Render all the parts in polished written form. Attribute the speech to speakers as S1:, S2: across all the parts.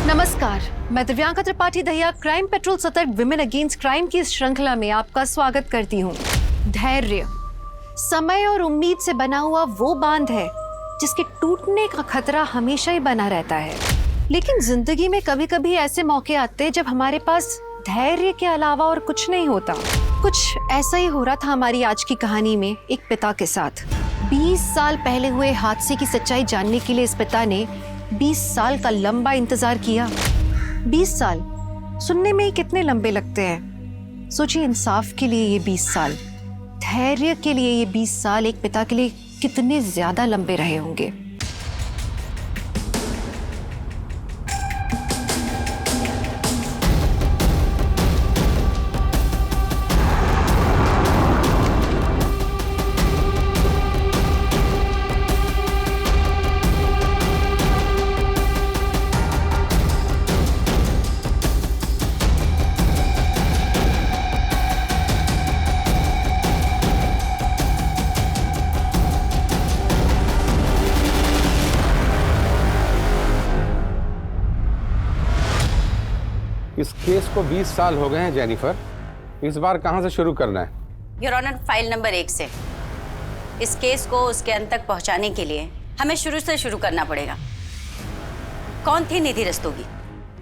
S1: नमस्कार, मैं Divyanka Tripathi Dahiya crime petrol सतर्क विमेन अगेंस्ट क्राइम की इस श्रृंखला में आपका स्वागत करती हूँ। धैर्य, समय और उम्मीद से बना हुआ वो बांध है जिसके टूटने का खतरा हमेशा ही बना रहता है। लेकिन जिंदगी में कभी कभी ऐसे मौके आते हैं जब हमारे पास धैर्य के अलावा और कुछ नहीं होता। कुछ ऐसा ही हो रहा था हमारी आज की कहानी में एक पिता के साथ। 20 साल पहले हुए हादसे की सच्चाई जानने के लिए इस पिता ने 20 साल का लंबा इंतजार किया। 20 साल सुनने में ही कितने लंबे लगते हैं। सोचिए, इंसाफ के लिए ये 20 साल, धैर्य के लिए ये 20 साल एक पिता के लिए कितने ज्यादा लंबे रहे होंगे।
S2: इस केस को 20 साल हो गए हैं जेनिफर। इस बार कहां से शुरू करना है?
S3: योर ऑनर, फाइल नंबर 1 से। इस केस को उसके अंत तक पहुंचाने के लिए हमें शुरू से शुरू करना पड़ेगा। कौन थी निधि रस्तोगी?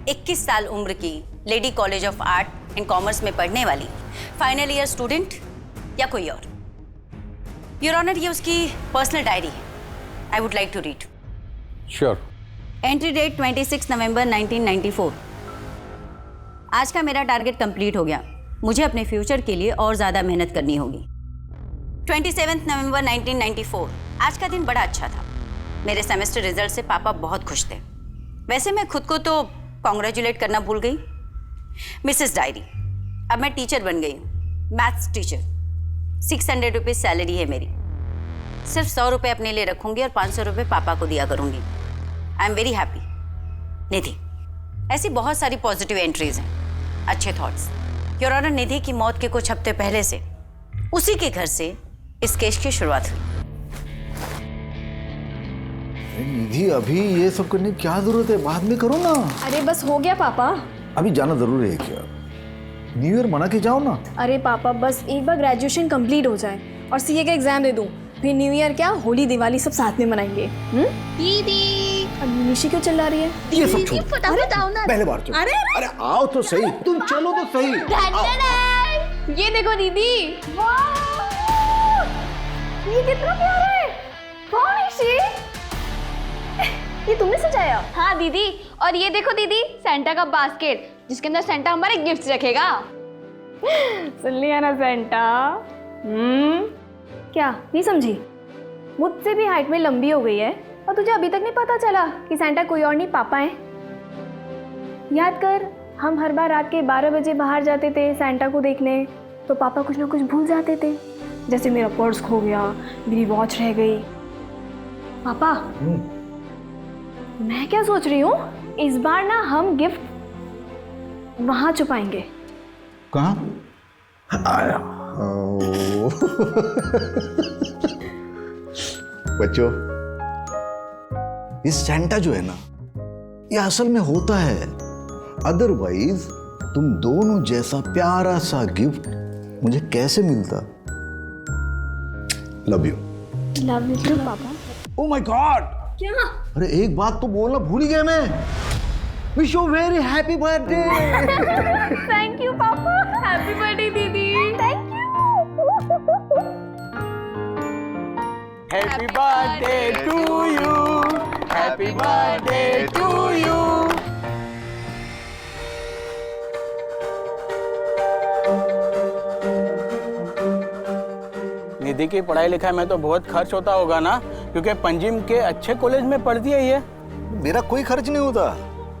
S3: 21 साल उम्र की, lady college of art and commerce में पढ़ने वाली, फाइनल ईयर स्टूडेंट या कोई और? योर ऑनर, ये उसकी पर्सनल डायरी है। I would like to read.
S2: Sure.
S3: Entry date 26 November 1994। आज का मेरा टारगेट कंप्लीट हो गया। मुझे अपने फ्यूचर के लिए और ज़्यादा मेहनत करनी होगी। 27 नवंबर 1994। आज का दिन बड़ा अच्छा था। मेरे सेमेस्टर रिजल्ट से पापा बहुत खुश थे। वैसे मैं खुद को तो कॉन्ग्रेचुलेट करना भूल गई। मिसेस डायरी, अब मैं टीचर बन गई हूँ, मैथ्स टीचर। 600 रुपीज़ सैलरी है मेरी। सिर्फ 100 रुपये अपने लिए रखूँगी और 500 रुपये पापा को दिया करूँगी। I am very happy. Nidhi, ऐसी बहुत सारी पॉजिटिव एंट्रीज हैं, अच्छे थॉट्स। योर ऑनर, निधि की मौत के कुछ हफ्ते पहले से उसी के घर से इस केस की शुरुआत हुई।
S4: निधि, अभी ये सब करने की क्या जरूरत है? बाद में करो ना।
S5: अरे बस हो गया पापा।
S4: अभी जाना जरूरी है क्या? न्यू ईयर मना के जाओ ना।
S5: अरे पापा, बस एक बार ग्रेजुएशन कंप्लीट हो जाए और सीए का एग्जाम दे दूं, फिर न्यू ईयर क्या, होली दिवाली सब साथ में मनाएंगे। दीदी, अब निशी क्यों चिल्ला रही है?
S4: ये सब छोड़,
S5: फटाफट आओ ना।
S4: पहले बार चलो। अरे आओ तो सही, तुम चलो तो सही।
S5: ये देखो दीदी, ये कितना प्यारा है। वाह निशी, ये तुमने सजाया?
S6: हाँ दीदी, और ये देखो दीदी, सेंटा का बास्केट जिसके अंदर सेंटा हमारे गिफ्ट्स रखेगा।
S5: सुन लिया ना सेंटा? क्या नहीं समझी? मुझसे भी हाइट में लंबी हो गई है और तुझे अभी तक नहीं पता चला कि सेंटा कोई और नहीं, पापा है। याद कर, हम हर बार रात के 12 बजे बाहर जाते थे सेंटा को देखने, तो पापा कुछ ना कुछ भूल जाते थे। जैसे मेरा पर्स खो गया, मेरी वॉच रह गई। पापा, मैं क्या सोच रही हूँ, इस बार ना हम गिफ्ट वहां छुपाएंगे।
S4: कहाँ? आया। बच्चों, इस सेंटा जो है ना, ये असल में होता है। अदरवाइज तुम दोनों जैसा प्यारा सा गिफ्ट मुझे कैसे मिलता? Love you.
S5: Love you too पापा।
S4: Oh my God!
S5: क्या?
S4: अरे एक बात तो बोलना भूल ही गया मैं। Wish you very happy birthday.
S5: Thank you पापा। हैप्पी बर्थडे दीदी। Thank you.
S7: Happy birthday to you, happy birthday to you. Nidhi की पढ़ाई लिखाई में तो बहुत खर्च होता होगा ना, क्योंकि पंजिम के अच्छे कॉलेज में पढ़ती है ये।
S4: मेरा कोई खर्च नहीं होता,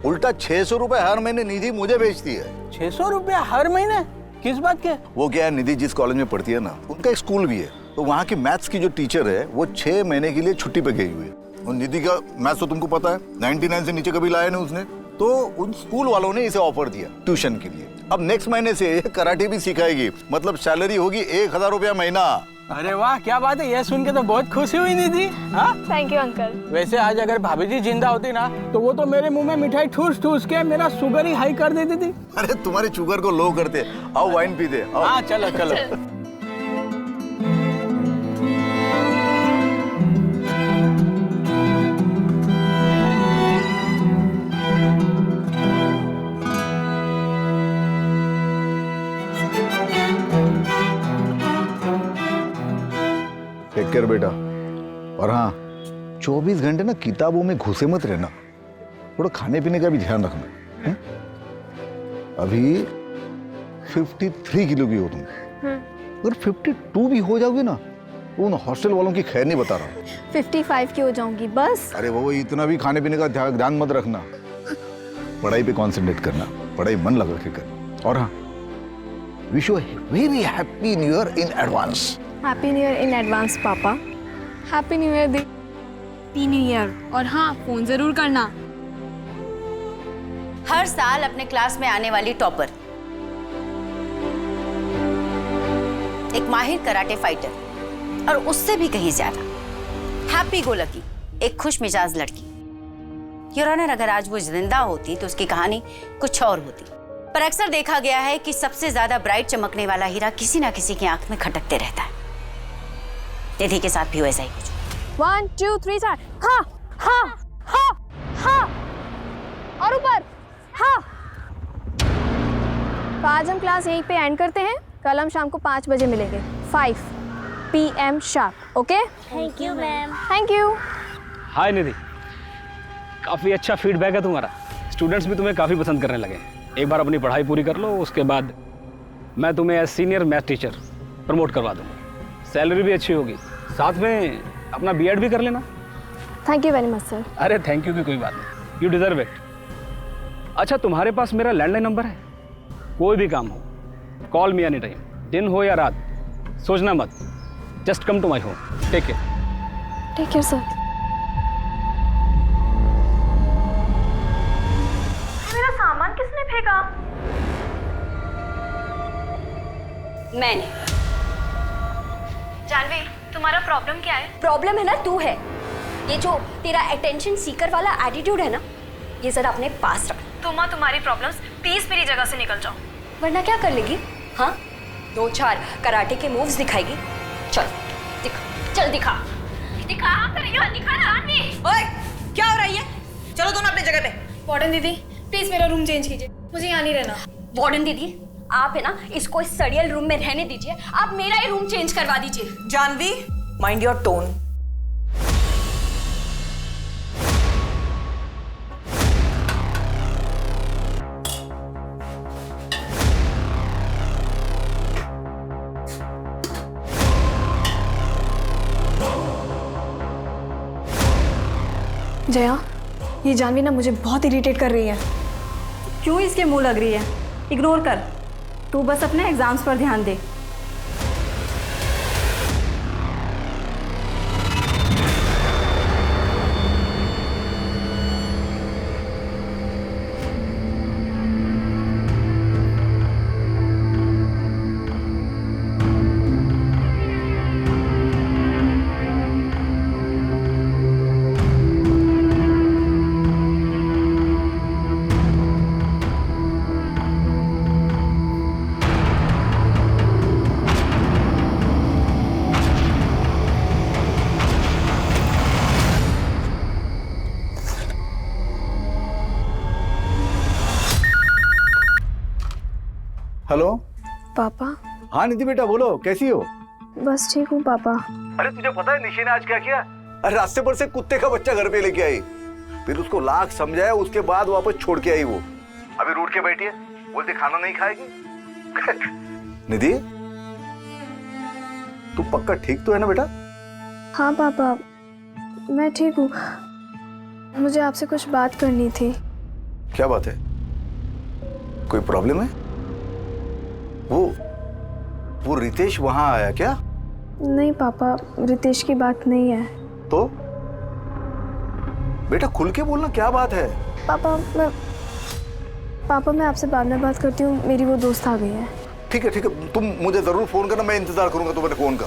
S4: उल्टा 600 रुपए हर महीने निधि मुझे भेजती है।
S7: 600 रुपया हर महीने? किस बात के?
S4: वो क्या है, निधि जिस कॉलेज में पढ़ती है ना, उनका एक स्कूल भी है, तो वहाँ की मैथ्स की जो टीचर है वो 6 महीने के लिए छुट्टी पे गई हुई है। और निधि का मैथ्स तो तुमको पता है, 99 से नीचे कभी लाया नहीं उसने। तो उन स्कूल वालों ने इसे ऑफर दिया ट्यूशन के लिए। अब नेक्स्ट महीने से कराटे भी सिखाएगी, मतलब सैलरी होगी 1000 रुपया महीना।
S7: अरे वाह, क्या बात है, ये सुन के तो बहुत खुशी हुई निधि। हाँ,
S5: थैंक यू अंकल।
S7: वैसे आज अगर भाभी जी जिंदा होती ना तो वो तो मेरे मुंह में मिठाई ठूस ठूस के मेरा शुगर ही हाई कर देती थी।
S4: अरे तुम्हारे शुगर को लो करते। आओ वाइन पीते। आओ।
S7: हाँ चलो चलो।
S4: टेक केयर बेटा। और हाँ, 24 घंटे ना किताबों में घुसे मत रहना, थोड़ा खाने पीने का भी ध्यान रखना। हुँ? अभी 53 किलो की हो तुम, अगर 52 भी हो जाओगे ना तो उन हॉस्टल वालों की खैर नहीं बता रहा हूँ।
S5: 55 की हो जाऊंगी बस।
S4: अरे वो इतना भी खाने पीने का ध्यान मत रखना, पढ़ाई पे कंसंट्रेट करना, पढ़ाई मन लगा के कर। और हाँ, wish you very happy new year in advance.
S5: Happy new year in advance पापा। हैप्पी न्यू ईयर दी। Happy new year.
S6: और हाँ, फोन जरूर करना।
S3: हर साल अपने क्लास में आने वाली टॉपर, एक माहिर कराटे फाइटर और उससे भी कहीं ज्यादा हैप्पी गो लकी, एक खुश मिजाज लड़की। योर ऑनर, अगर आज वो जिंदा होती तो उसकी कहानी कुछ और होती, पर अक्सर देखा गया है कि सबसे ज्यादा ब्राइट चमकने वाला हीरा किसी ना किसी की आंख में खटकते रहता है। निधि के साथ भी वैसा ही कुछ।
S5: 1 2 3 4। हाँ हाँ हाँ हाँ और ऊपर हाँ। तो आज हम क्लास यहीं पे एंड करते हैं। कल हम शाम को 5 बजे मिलेंगे, 5 PM sharp. Okay,
S8: thank you ma'am.
S5: Thank you.
S9: Hi Nidhi, काफ़ी अच्छा फीडबैक है तुम्हारा, स्टूडेंट्स भी तुम्हें काफ़ी पसंद करने लगे। एक बार अपनी पढ़ाई पूरी कर लो, उसके बाद मैं तुम्हें as senior math teacher promote करवा दूंगा, सैलरी भी अच्छी होगी, साथ में अपना बीएड भी कर लेना।
S5: Thank you very much sir.
S9: अरे थैंक यू की कोई बात नहीं, यू डिजर्व इट। अच्छा, तुम्हारे पास मेरा लैंडलाइन नंबर है, कोई भी काम हो कॉल मी एनी टाइम, दिन हो या रात, सोचना मत, just come to my home. Take care.
S5: Take care sir. मेरा सामान किसने फेंका?
S8: मैंने।
S5: जानवी, तुम्हारा प्रॉब्लम क्या है?
S8: प्रॉब्लम है ना तू है। ये जो तेरा अटेंशन सीकर वाला एटीट्यूड है ना, ये जरा अपने पास रख।
S5: तुम्हारी प्रॉब्लम्स प्लीज मेरी जगह से निकल जाओ।
S8: वरना क्या कर लेगी? हाँ, 2-4 कराटे के मूव्स दिखाएगी। चल दिखा, चल दिखा दिखा ना।
S10: ओए, क्या हो रही है? चलो दोनों अपनी जगह पे।
S5: वार्डन दीदी, प्लीज मेरा रूम चेंज कीजिए, मुझे यहाँ नहीं रहना।
S8: वार्डन दीदी, आप है ना इसको इस सड़ियल रूम में रहने दीजिए, आप मेरा ही रूम चेंज करवा दीजिए।
S10: Janvi, mind your tone.
S5: Jaya, ये जानवी ना मुझे बहुत इरिटेट कर रही है।
S3: क्यों इसके मुंह लग रही है? इग्नोर कर, तू बस अपने एग्जाम्स पर ध्यान दे।
S4: हेलो
S5: पापा।
S4: हाँ निधि बेटा, बोलो कैसी हो?
S5: बस ठीक हूँ पापा।
S4: अरे तुझे पता है निशि ने आज क्या किया? अरे रास्ते पर से कुत्ते का बच्चा घर पे लेके आई, फिर उसको लाख समझाया, उसके बाद वापस छोड़ के आई। वो अभी रूठ के बैठी है, बोलती खाना नहीं खाएगी। निधि, तू पक्का ठीक तो है ना बेटा?
S5: हाँ पापा, मैं ठीक हूँ। मुझे आपसे कुछ बात करनी थी।
S4: क्या बात है? कोई प्रॉब्लम है? वो रितेश वहां आया क्या?
S5: नहीं पापा, रितेश की बात नहीं है।
S4: तो बेटा खुल के बोलना, क्या बात है?
S5: पापा मैं आपसे बाद में बात करती हूँ, मेरी वो दोस्त आ गई है।
S4: ठीक है, तुम मुझे जरूर फोन करना, मैं इंतजार करूंगा तुम्हारे फोन का।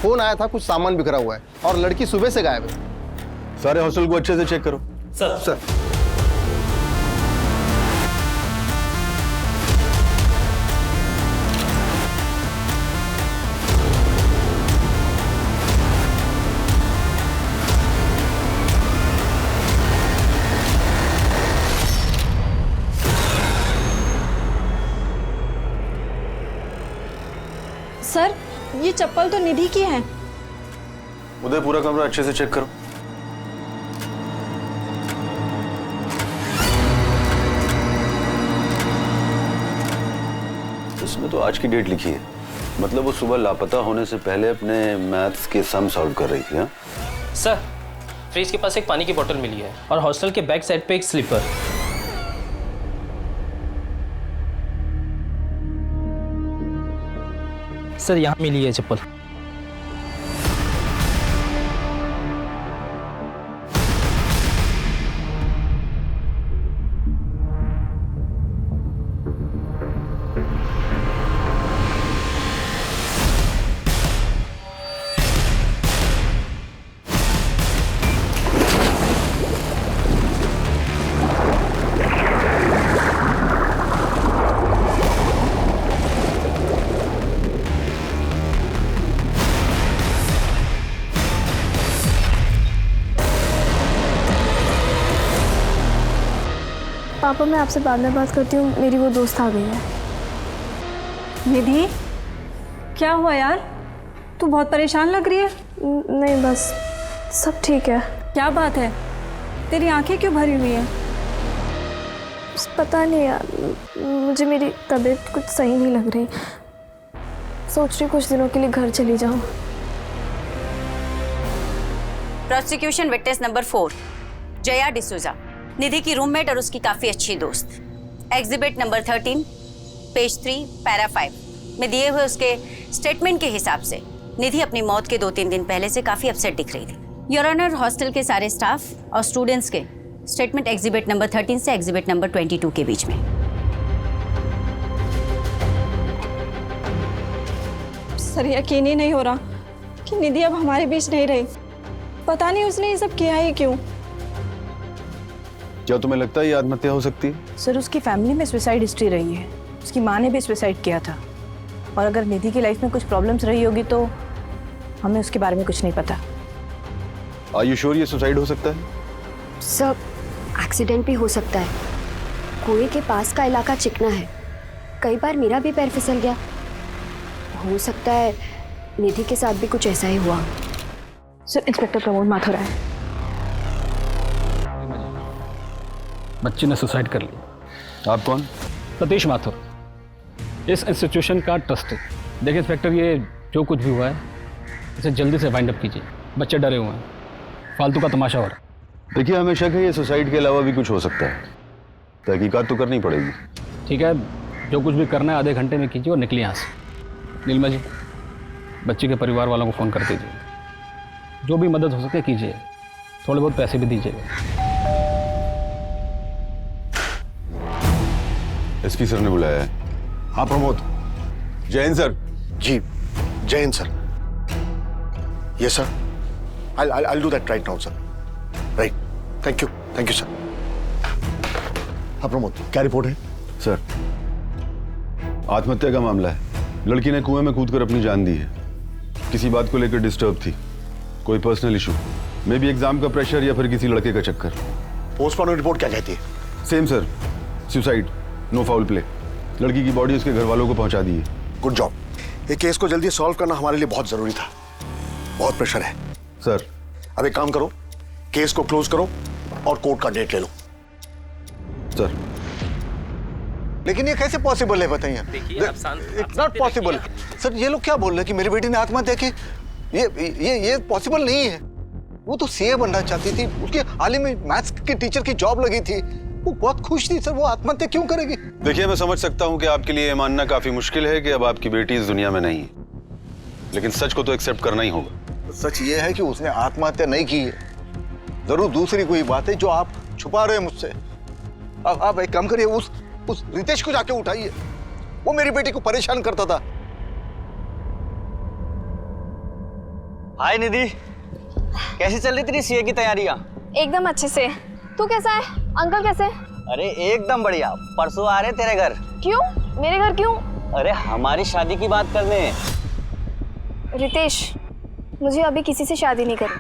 S11: फोन आया था कुछ सामान बिखरा हुआ है और लड़की सुबह से गायब है।
S4: सारे हॉस्टल को अच्छे से चेक करो।
S11: सर
S6: सर ये चप्पल तो निधि की है।
S4: उधर पूरा कमरा अच्छे से चेक करो। इसमें तो आज की डेट लिखी है, मतलब वो सुबह लापता होने से पहले अपने मैथ्स के सम सॉल्व कर रही थी। हाँ
S12: सर, फ्रिज के पास एक पानी की बोतल मिली है और हॉस्टल के बैक साइड पे एक स्लीपर। सर यहाँ मिली है चप्पल।
S5: पापा मैं आपसे बाद में बात करती हूँ, मेरी वो दोस्त आ गई है।
S10: निधि, क्या हुआ यार? तू बहुत परेशान लग रही है।
S5: नहीं बस सब ठीक है।
S10: क्या बात है? तेरी आंखें क्यों भरी हुई हैं?
S5: पता नहीं यार, मुझे मेरी तबीयत कुछ सही नहीं लग रही। सोच रही कुछ दिनों के लिए घर चली जाऊँ।
S3: Prosecution witness number 4 Jaya D'Souza, Nidhi की रूममेट और उसकी काफी अच्छी दोस्त। एग्जिबिट नंबर 13 पेज 3 पैरा 5 में दिए हुए उसके स्टेटमेंट के हिसाब से निधि अपनी मौत के 2-3 दिन पहले से काफी अपसेट दिख रही थी। योर ऑनर, हॉस्टल के सारे स्टाफ और स्टूडेंट्स के स्टेटमेंट एग्जिबिट नंबर 13 से एग्जिबिट नंबर 22 के बीच में।
S10: सर यकीन ही नहीं हो रहा कि निधि अब हमारे बीच नहीं रही। पता नहीं उसने ये सब किया ही क्यों।
S4: क्या तुम्हें लगता है ये आत्महत्या हो सकती है?
S13: सर उसकी फैमिली में सुसाइड हिस्ट्री रही है, उसकी माँ ने भी सुसाइड किया था, और अगर निधि की लाइफ में कुछ प्रॉब्लम्स रही होगी तो हमें उसके बारे में कुछ नहीं पता।
S4: आर यू श्योर ये सुसाइड हो सकता है?
S14: सब एक्सीडेंट भी हो सकता है। कुएं के पास का इलाका चिकना है, कई बार मेरा भी पैर फिसल गया। हो सकता है निधि के साथ भी कुछ ऐसा ही हुआ।
S13: सर इंस्पेक्टर प्रमोद माथुर है।
S9: बच्ची ने सुसाइड कर ली।
S4: आप कौन?
S9: सतीश माथुर, इस इंस्टीट्यूशन का ट्रस्टी। देखिए इंस्पेक्टर, ये जो कुछ भी हुआ है इसे जल्दी से वाइंड अप कीजिए। बच्चे डरे हुए हैं, फालतू का तमाशा हो रहा है।
S4: देखिए हमें शक है ये सुसाइड के अलावा भी कुछ हो सकता है, तहकीकात तो करनी पड़ेगी।
S9: ठीक है, जो कुछ भी करना है आधे घंटे में कीजिए और निकलिए यहाँ से। नीलमा जी, बच्ची के परिवार वालों को फ़ोन कर दीजिए, जो भी मदद हो सके कीजिए, थोड़े बहुत पैसे भी दीजिएगा।
S4: एसपी सर ने बुलाया है।
S11: हाँ प्रमोद।
S4: जैन सर।
S11: जी Jain sir. Yes sir, I'll do that right now sir. Right, thank you sir. हाँ प्रमोद, क्या रिपोर्ट है?
S4: सर आत्महत्या का मामला है। लड़की ने कुएं में कूदकर अपनी जान दी है। किसी बात को लेकर डिस्टर्ब थी, कोई personal issue, may be exam का प्रेशर या फिर किसी लड़के का चक्कर।
S11: पोस्टमार्टम रिपोर्ट क्या कहती है?
S4: Same sir, suicide, no foul play. लड़की की बॉडी उसके घर वालों को पहुंचा दी है।
S11: Good job. ये केस को जल्दी सॉल्व करना हमारे लिए बहुत जरूरी था। बहुत प्रेशर है
S4: सर।
S11: अब एक काम करो, केस को क्लोज करो और कोर्ट का डेट ले लो।
S4: सर
S11: लेकिन ये कैसे पॉसिबल है बताइए? It's not possible. सर ये लोग क्या बोल रहे हैं कि मेरी बेटी ने आत्महत्या की? ये पॉसिबल नहीं है। वो तो सीए बनना चाहती थी, उसके हाल ही में मैथ्स की टीचर की जॉब लगी थी, वो बहुत खुश थी। सर वो आत्महत्या क्यों करेगी?
S4: देखिए मैं समझ सकता हूं कि आपके लिए मानना काफी मुश्किल है कि अब आपकी बेटी इस दुनिया में नहीं है, लेकिन सच को तो एक्सेप्ट करना ही होगा।
S11: सच ये है कि उसने आत्महत्या नहीं की है। जरूर दूसरी कोई बात है जो आप छुपा रहे हैं मुझसे। अब आप एक काम करिए, उस रितेश को जाके उठाइए, वो मेरी बेटी को परेशान करता था।
S15: हाय निधि, कैसी चल रही तेरी सीए की तैयारियां?
S5: एकदम अच्छे से। तू कैसा है? अंकल कैसे?
S15: अरे एकदम बढ़िया। परसों आ रहे तेरे घर।
S5: क्यों? मेरे घर क्यों?
S15: अरे हमारी शादी की बात करने।
S5: रितेश, मुझे अभी किसी से शादी नहीं करनी।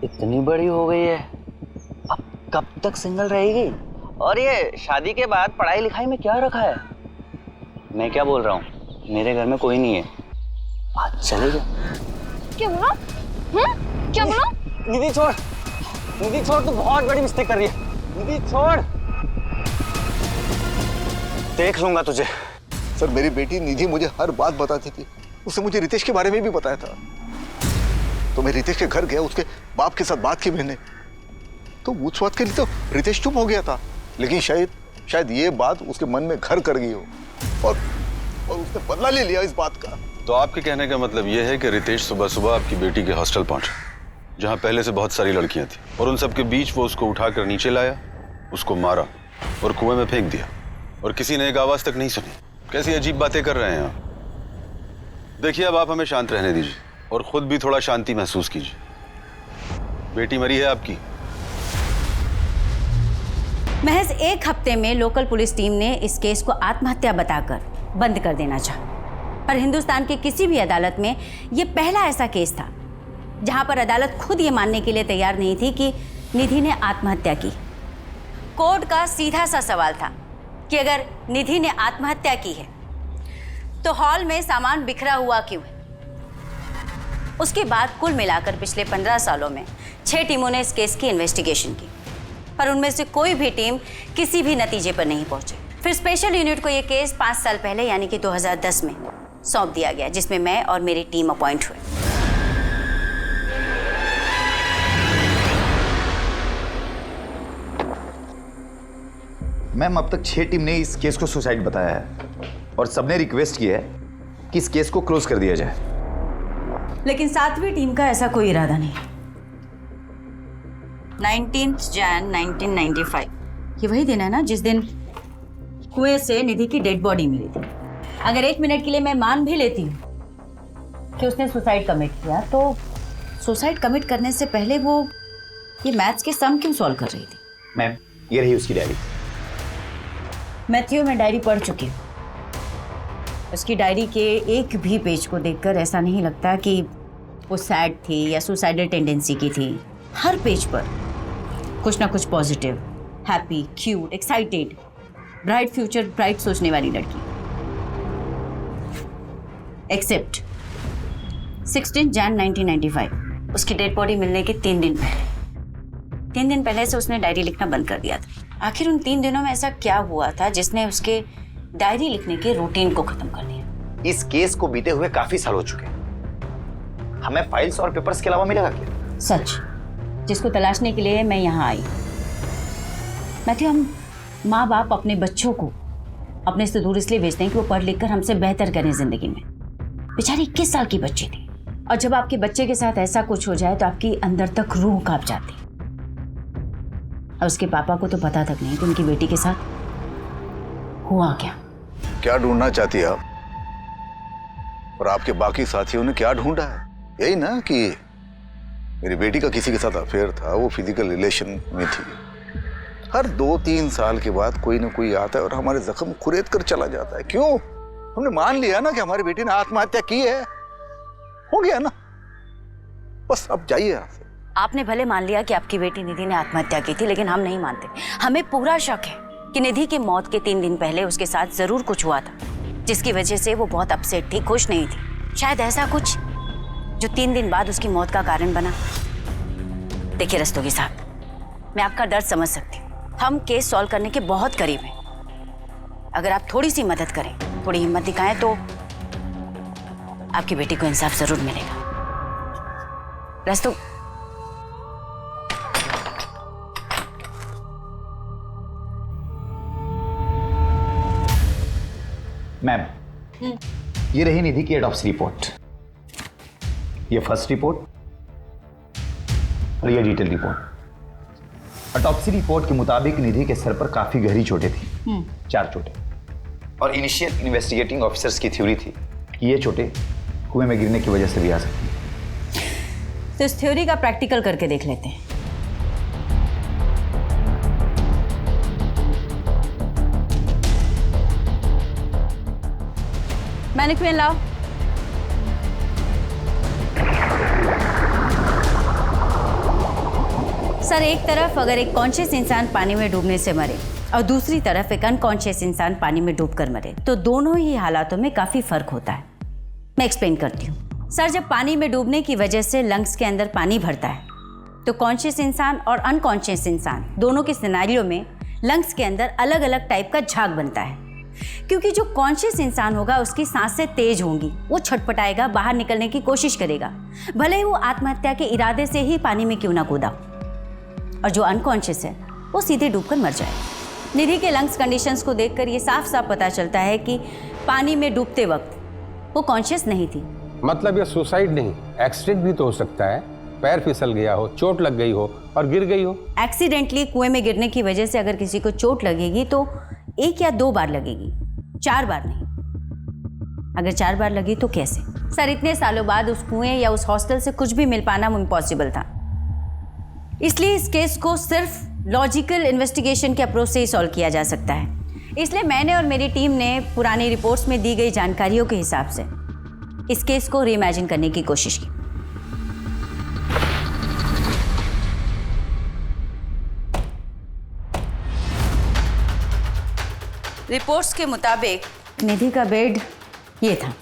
S15: इतनी बड़ी हो गई है, अब कब तक सिंगल रहेगी? और ये शादी के बाद पढ़ाई लिखाई में क्या रखा है? मैं क्या बोल रहा हूँ, मेरे घर में कोई नहीं है, आज चले जा।
S5: क्या बोला? क्या बोला?
S15: निधि छोड़, निधि छोड़, तू बहुत बड़ी मिस्टेक कर रही है। निधि छोड़, देख लूंगा तुझे।
S11: सर, मेरी बेटी निधि मुझे हर बात बताती थी। उसने मुझे रितेश के बारे में भी बताया था। तो मैं रितेश के घर गया, उसके बाप के साथ बात की मैंने, तो उस बात के लिए तो रितेश चुप हो गया था। लेकिन शायद ये बात उसके मन में घर कर गई हो और उसने बदला ले लिया इस बात का।
S16: तो आपके कहने का मतलब ये है कि रितेश सुबह सुबह आपकी बेटी के हॉस्टल पहुंचा, जहां पहले से बहुत सारी लड़कियां थी, और उन सब के बीच वो उसको उठाकर नीचे लाया, उसको मारा और कुएं में फेंक दिया, और किसी ने एक आवाज तक नहीं सुनी। कैसी अजीब बातें कर रहे हैं आप। देखिए, अब आप हमें शांत रहने दीजिए और खुद भी थोड़ा शांति महसूस कीजिए। बेटी मरी है आपकी।
S3: महज एक हफ्ते में लोकल पुलिस टीम ने इस केस को आत्महत्या बताकर बंद कर देना चाहा, पर हिंदुस्तान के किसी भी अदालत में यह पहला ऐसा केस था जहां पर अदालत खुद ये मानने के लिए तैयार नहीं थी कि निधि ने आत्महत्या की। कोर्ट का सीधा सा सवाल था कि अगर निधि ने आत्महत्या की है तो हॉल में सामान बिखरा हुआ क्यों है? उसके बाद कुल मिलाकर पिछले 15 सालों में 6 टीमों ने इस केस की इन्वेस्टिगेशन की, पर उनमें से कोई भी टीम किसी भी नतीजे पर नहीं पहुंची। फिर स्पेशल यूनिट को यह केस 5 साल पहले यानी कि 2010 में सौंप दिया गया, जिसमें मैं और मेरी टीम अपॉइंट हुए।
S17: मैम, अब तक 6 टीम ने इस केस को सुसाइड बताया है और सबने रिक्वेस्ट की है कि इस केस को क्लोज कर दिया जाए।
S3: लेकिन 7वीं टीम का ऐसा कोई इरादा नहीं। 19 जन 1995, ये वही दिन है ना जिस दिन कुएं से निधि की डेड बॉडी मिली थी। अगर 1 मिनट के लिए मैं मान भी लेती हूँ कि उसने सुसाइड कमिट किया, तो सुसाइड कमिट करने से पहले वो ये मैथ्स के सम क्यों सॉल्व कर रही थी?
S17: मैम, ये रही उसकी डायरी।
S3: मैथ्यू, मैं डायरी पढ़ चुकी हूँ। उसकी डायरी के एक भी पेज को देखकर ऐसा नहीं लगता कि वो सैड थी या सुसाइडल टेंडेंसी की थी। हर पेज पर कुछ ना कुछ positive, happy, cute, excited, bright future, bright सोचने वाली लड़की। एक्सेप्ट 16 जन 1995, उसकी डेड बॉडी मिलने के 3 दिन पहले। 3 दिन पहले से उसने डायरी लिखना बंद कर दिया था। आखिर उन 3 दिनों में ऐसा क्या हुआ था जिसने उसके डायरी लिखने के रूटीन को खत्म कर दिया?
S17: इस केस को बीते हुए काफी साल हो चुके हैं। हमें फाइल्स और पेपर्स के अलावा मिलेगा क्या?
S3: सच, जिसको तलाशने के लिए मैं यहाँ आई। मैथ्यू, हम माँ बाप अपने बच्चों को अपने से दूर इसलिए भेजते हैं कि वो पढ़ लिख कर हमसे बेहतर करें जिंदगी में। बेचारी 21 साल की बच्ची थी, और जब आपके बच्चे के साथ ऐसा कुछ हो जाए तो आपकी अंदर तक रूह कांप जाती। और उसके पापा को तो पता तक नहीं कि उनकी बेटी के साथ हुआ क्या।
S4: क्या ढूंढना चाहती है आप? और आपके बाकी साथियों ने क्या ढूंढा है? यही ना कि मेरी बेटी का किसी के साथ अफेयर था, वो फिजिकल रिलेशन में थी। हर 2-3 साल के बाद कोई ना कोई आता है और हमारे जख्म खुरेद कर चला जाता है। क्यों? हमने मान लिया ना कि हमारी बेटी ने आत्महत्या की है, हो गया ना, बस अब जाइए यहाँ से।
S3: आपने भले मान लिया कि आपकी बेटी निधि ने आत्महत्या की थी, लेकिन हम नहीं मानते। हमें पूरा शक है कि निधि की मौत के 3 दिन पहले उसके साथ जरूर कुछ हुआ था, जिसकी वजह से वो बहुत अपसेट थी, खुश नहीं थी। शायद ऐसा कुछ जो 3 दिन बाद उसकी मौत का कारण बना। देखिए रस्तोगी साहब, मैं आपका दर्द समझ सकती हूँ। हम केस सॉल्व करने के बहुत करीब हैं। अगर आप थोड़ी सी मदद करें, थोड़ी हिम्मत दिखाएं, तो आपकी बेटी को इंसाफ जरूर मिलेगा। रस्तों,
S17: मैम, ये रही निधि की ऑटोप्सी रिपोर्ट। ये फर्स्ट रिपोर्ट और ये डिटेल रिपोर्ट। ऑटोप्सी रिपोर्ट के मुताबिक निधि के सर पर काफी गहरी चोटें थी, 4 चोटें। और इनिशियल इन्वेस्टिगेटिंग ऑफिसर्स की थ्योरी थी कि ये चोटें कुएं में गिरने की वजह से भी आ सकती हैं।
S3: तो इस थ्योरी का प्रैक्टिकल करके देख लेते हैं। मैनिक्विन लाओ। सर, एक तरफ अगर एक कॉन्शियस इंसान पानी में डूबने से मरे और दूसरी तरफ एक अनकॉन्शियस इंसान पानी में डूबकर मरे, तो दोनों ही हालातों में काफ़ी फर्क होता है। मैं एक्सप्लेन करती हूँ। सर, जब पानी में डूबने की वजह से लंग्स के अंदर पानी भरता है तो कॉन्शियस इंसान और अनकॉन्शियस इंसान दोनों के सिनेरियो में लंग्स के अंदर अलग अलग टाइप का झाग बनता है। क्योंकि जो कॉन्शियस इंसान होगा उसकी सांसें तेज होंगी, वो छटपटाएगा, बाहर निकलने की कोशिश करेगा, भले ही वो आत्महत्या के इरादे से ही पानी में क्यों ना कूदा। और जो अनकॉन्शियस है वो सीधे डूबकर मर जाए। निधि के लंग्स कंडीशंस को देखकर ये साफ साफ पता चलता है कि पानी में डूबते वक्त वो कॉन्शियस नहीं थी।
S2: मतलब ये सुसाइड नहीं, एक्सीडेंट भी तो हो सकता है। पैर फिसल गया हो, चोट लग गई हो और गिर गई हो।
S3: एक्सीडेंटली कुएं में गिरने की वजह से अगर किसी को चोट लगेगी तो 1 या 2 बार लगेगी, 4 बार नहीं। अगर 4 बार लगी तो कैसे? सर, इतने सालों बाद उस कुएं या उस हॉस्टल से कुछ भी मिल पाना इम्पॉसिबल था। इसलिए इस केस को सिर्फ लॉजिकल इन्वेस्टिगेशन के अप्रोच से ही सॉल्व किया जा सकता है। इसलिए मैंने और मेरी टीम ने पुरानी रिपोर्ट्स में दी गई जानकारियों के हिसाब से इस केस को रीइमेजिन करने की कोशिश की। रिपोर्ट्स के मुताबिक निधि का बेड ये था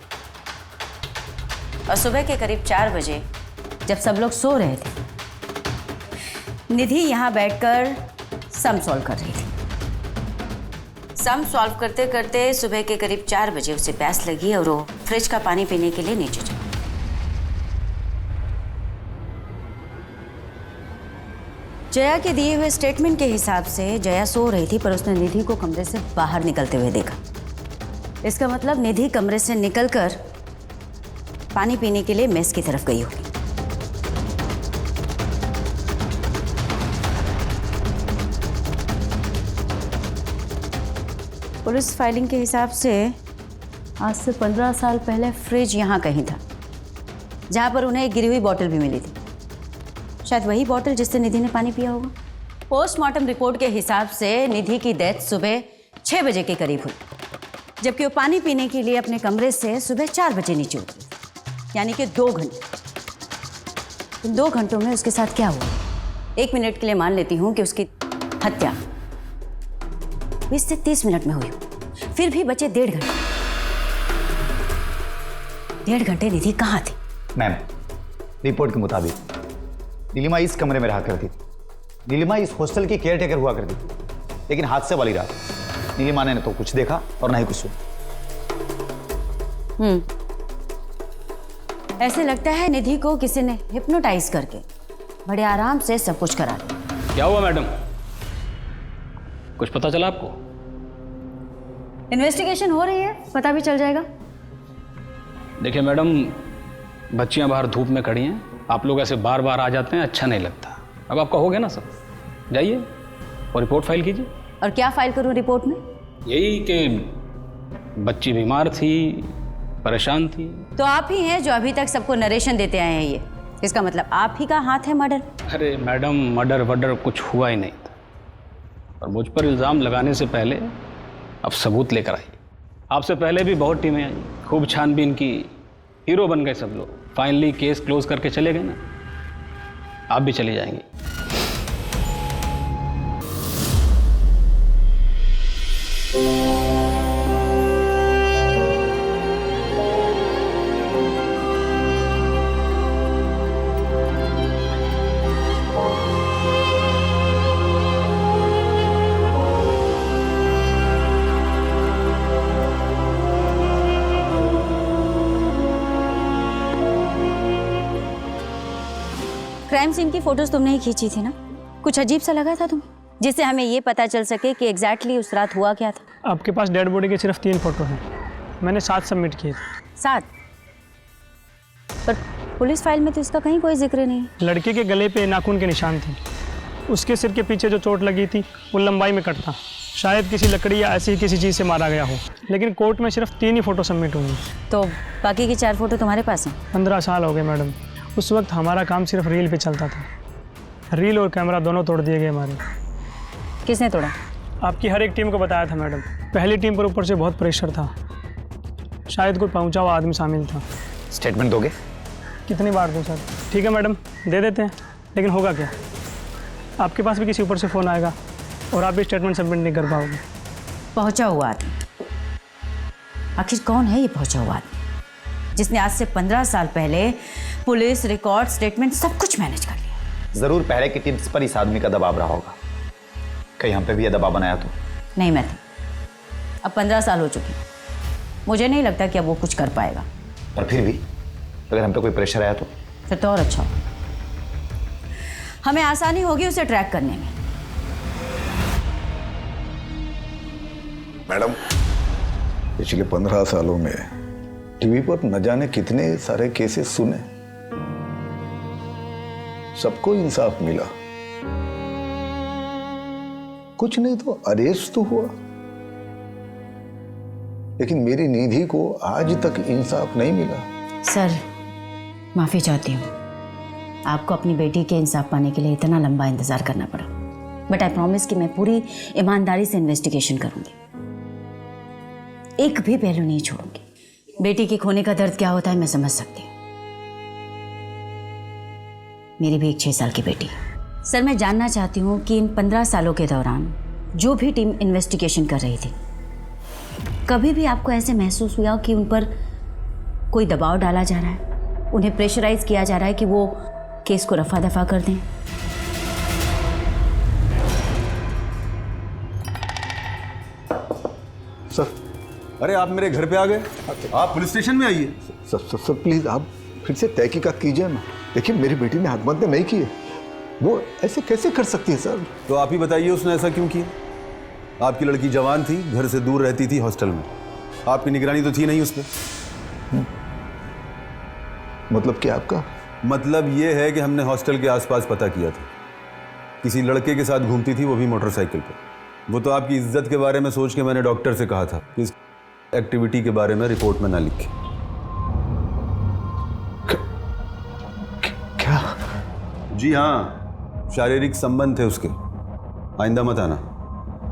S3: और सुबह के करीब 4 बजे जब सब लोग सो रहे थे, निधि यहाँ बैठकर सम सॉल्व कर रही थी। सम सॉल्व करते करते सुबह के करीब 4 बजे उसे प्यास लगी और वो फ्रिज का पानी पीने के लिए नीचे चली। जया के दिए हुए स्टेटमेंट के हिसाब से जया सो रही थी, पर उसने निधि को कमरे से बाहर निकलते हुए देखा। इसका मतलब निधि कमरे से निकलकर पानी पीने के लिए मेस की तरफ गई होगी। पुलिस फाइलिंग के हिसाब से आज से 15 साल पहले फ्रिज यहाँ कहीं था, जहाँ पर उन्हें एक गिरी हुई बोतल भी मिली थी। शायद वही बोतल जिससे निधि ने पानी पिया होगा। पोस्टमार्टम रिपोर्ट के हिसाब से निधि की डेथ सुबह 6 बजे के करीब हुई, जबकि वो पानी पीने के लिए अपने कमरे से सुबह 4 बजे नीचे उतरी, यानी कि 2 घंटे। इन 2 घंटों में उसके साथ क्या हुआ? 1 मिनट के लिए मान लेती हूँ कि उसकी हत्या 20 से 30 मिनट में हुई, फिर भी बचे 1.5 घंटे। 1.5 घंटे निधि कहाँ थी?
S17: मैम, रिपोर्ट के मुताबिक नीलिमा इस कमरे में रहा करती थी। नीलिमा इस हॉस्टल की केयर टेकर हुआ करती थी, लेकिन हादसे वाली रात नीलिमा ने न तो कुछ देखा और न ही कुछ सुना।
S3: ऐसे लगता है निधि को किसी ने हिप्नोटाइज करके बड़े आराम से सब कुछ करा दिया।
S9: क्या हुआ मैडम, कुछ पता चला आपको?
S3: इन्वेस्टिगेशन हो रही है, पता भी चल जाएगा।
S9: देखिए मैडम, बच्चियां बाहर धूप में खड़ी हैं, आप लोग ऐसे बार बार आ जाते हैं, अच्छा नहीं लगता। अब आपका हो गया ना सब, जाइए और रिपोर्ट फाइल कीजिए।
S3: और क्या फाइल करूं रिपोर्ट में?
S9: यही कि बच्ची बीमार थी, परेशान थी।
S3: तो आप ही हैं जो अभी तक सबको नरेशन देते आए हैं। ये इसका मतलब आप ही का हाथ है मर्डर?
S9: अरे मैडम, मर्डर वर्डर कुछ हुआ ही नहीं था, और मुझ पर इल्ज़ाम लगाने से पहले अब सबूत लेकर आइए। आपसे पहले भी बहुत टीमें आई, खूब छानबीन की, हीरो बन गए सब लोग। फाइनली केस क्लोज करके चले गए ना, आप भी चले जाएंगे।
S3: क्राइम सीन की फोटोज तुमने ही खींची थी ना? कुछ अजीब सा लगा था तुम्हें, जिससे हमें ये पता चल सके कि एग्जैक्टली उस रात हुआ क्या था?
S18: आपके पास डेड बॉडी के सिर्फ 3 फोटो हैं, मैंने 7 सबमिट किए थे।
S3: 7? पर पुलिस फाइल में तो इसका कहीं कोई जिक्र नहीं।
S18: लड़के के गले पे नाखून के निशान थे, उसके सिर के पीछे जो चोट लगी थी वो लंबाई में कट था, शायद किसी लकड़ी या ऐसी किसी चीज़ से मारा गया हो। लेकिन कोर्ट में सिर्फ 3 ही फोटो सबमिट हुई।
S3: तो बाकी की 4 फोटो तुम्हारे पास हैं?
S18: 15 साल हो गए मैडम, उस वक्त हमारा काम सिर्फ रील पे चलता था। रील और कैमरा दोनों तोड़ दिए गए हमारे।
S3: किसने तोड़ा?
S18: आपकी हर एक टीम को बताया था मैडम। पहली टीम पर ऊपर से बहुत प्रेशर था, शायद कोई पहुंचा हुआ आदमी शामिल था।
S17: स्टेटमेंट दोगे?
S18: कितनी बार दूं सर? ठीक है मैडम, दे देते हैं, लेकिन होगा क्या? आपके पास भी किसी ऊपर से फ़ोन आएगा और आप भी स्टेटमेंट सबमिट नहीं कर पाओगे।
S3: पहुंचा हुआ आदमी? आखिर कौन है ये पहुंचा हुआ आदमी जिसने आज से 15 साल पहले पुलिस, रिकॉर्ड, स्टेटमेंट सब कुछ मैनेज कर लिया?
S17: जरूर पहले की टीम्स पर इस आदमी का दबाव रहा होगा। कहीं हम पे भी ये दबाव बनाया तो?
S3: नहीं मैथ्यू, अब 15 साल हो चुके, मुझे नहीं लगता कि अब वो कुछ कर पाएगा।
S17: पर फिर भी अगर हम पे कोई प्रेशर आया तो?
S3: फिर तो और अच्छा होगा, हमें आसानी होगी उसे ट्रैक करने में।
S4: मैडम, पिछले 15 सालों में टीवी पर न जाने कितने सारे केसेस सुने, सबको इंसाफ मिला, कुछ नहीं तो अरेस्ट तो हुआ, लेकिन मेरी निधि को आज तक इंसाफ नहीं मिला।
S3: सर, माफी चाहती हूँ, आपको अपनी बेटी के इंसाफ पाने के लिए इतना लंबा इंतजार करना पड़ा, बट आई प्रॉमिस कि मैं पूरी ईमानदारी से इन्वेस्टिगेशन करूंगी, एक भी पहलू नहीं छोड़ूंगी। बेटी के खोने का दर्द क्या होता है मैं समझ सकती हूँ, मेरी भी एक 6 साल की बेटी है। सर, मैं जानना चाहती हूँ कि इन 15 सालों के दौरान जो भी टीम इन्वेस्टिगेशन कर रही थी, कभी भी आपको ऐसे महसूस हुआ कि उन पर कोई दबाव डाला जा रहा है, उन्हें प्रेशराइज किया जा रहा है कि वो केस को रफा दफा कर दें?
S4: सर,
S16: अरे आप मेरे घर पे आ गए, आप पुलिस स्टेशन में आइए।
S4: सर प्लीज आप फिर से तहकीकात कीजिए ना। देखिए, मेरी बेटी ने आत्महत्या नहीं की है, वो ऐसे कैसे कर सकती है सर?
S16: तो आप ही बताइए उसने ऐसा क्यों किया? आपकी लड़की जवान थी, घर से दूर रहती थी हॉस्टल में, आपकी निगरानी तो थी नहीं उस पर।
S4: मतलब क्या आपका?
S16: मतलब ये है कि हमने हॉस्टल के आसपास पता किया था, किसी लड़के के साथ घूमती थी, वो भी मोटरसाइकिल पर। वो तो आपकी इज्जत के बारे में सोच के मैंने डॉक्टर से कहा था कि इस एक्टिविटी के बारे में रिपोर्ट में ना लिखे।
S4: क्या?
S16: जी हाँ, शारीरिक संबंध थे उसके। आइंदा मत आना,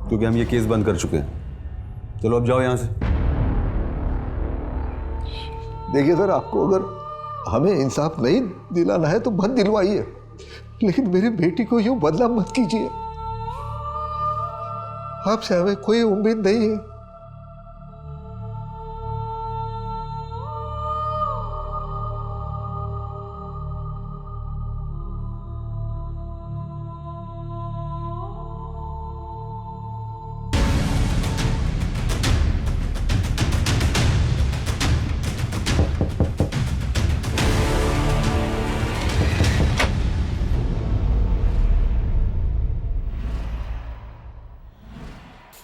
S16: क्योंकि हम ये केस बंद कर चुके हैं। चलो अब जाओ यहाँ से।
S4: देखिए सर, आपको अगर हमें इंसाफ नहीं दिलाना है तो मत दिलवाइए, लेकिन मेरी बेटी को यूं बदनाम मत कीजिए। आपसे हमें कोई उम्मीद नहीं है।